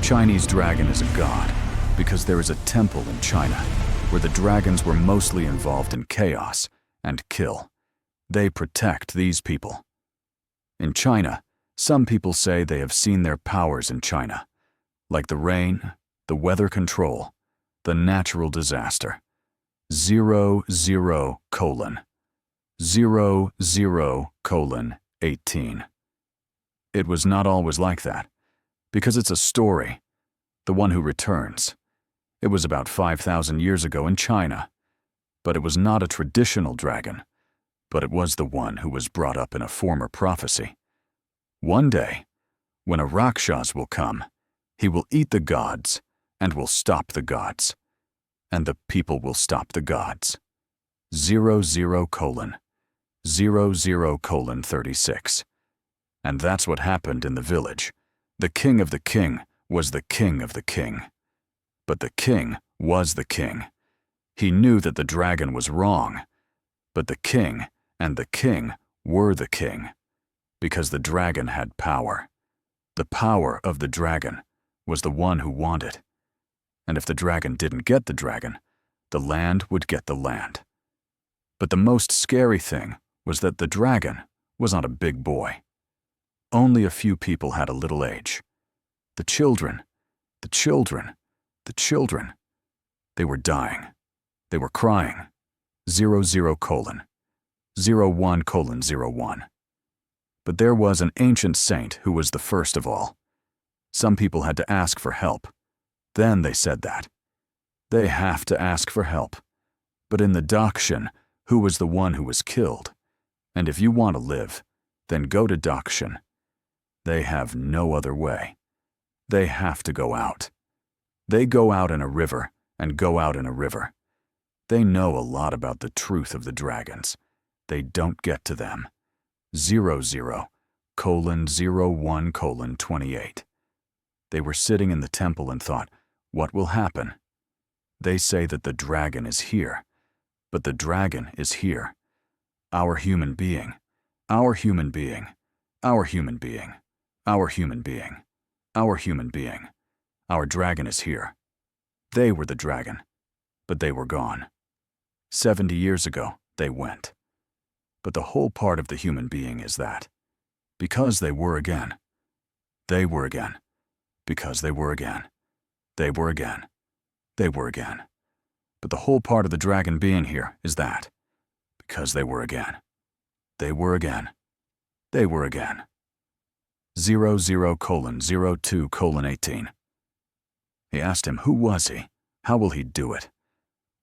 Chinese dragon is a god because there is a temple in China where the dragons were mostly involved in chaos and kill. They protect these people. In China, some people say they have seen their powers in China, like the rain, the weather control, the natural disaster. 00:00:18. It was not always like that, because it's a story, the one who returns. It was about 5,000 years ago in China, but it was not a traditional dragon, but it was the one who was brought up in a former prophecy. One day, when a Rakhshas will come, he will eat the gods and will stop the gods, and the people will stop the gods. 00:00:36. And that's what happened in the village. The king of the king was the king of the king. But the king was the king. He knew that the dragon was wrong, but the king and the king were the king, because the dragon had power. The power of the dragon was the one who wanted. And if the dragon didn't get the dragon, the land would get the land. But the most scary thing was that the dragon was not a big boy. Only a few people had a little age. The children, the children, the children. They were dying. They were crying. 00:01:01. But there was an ancient saint who was the first of all. Some people had to ask for help. Then they said that. They have to ask for help. But in the Dakhshin, who was the one who was killed? And if you want to live, then go to Dakhshin. They have no other way. They have to go out. They go out in a river and go out in a river. They know a lot about the truth of the dragons. They don't get to them. 00:01:28. They were sitting in the temple and thought, what will happen? They say that the dragon is here, but the dragon is here. Our human being, our human being, our human being, our human being, our human being. Our dragon is here. They were the dragon, but they were gone. 70 years ago, they went. But the whole part of the human being is that, because they were again, they were again, because they were again, they were again, they were again. But the whole part of the dragon being here is that, because they were again, they were again, they were again. 00:02:18. He asked him, who was he? How will he do it?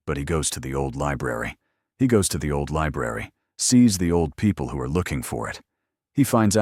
But he goes to the old library. He goes to the old library, sees the old people who are looking for it. He finds out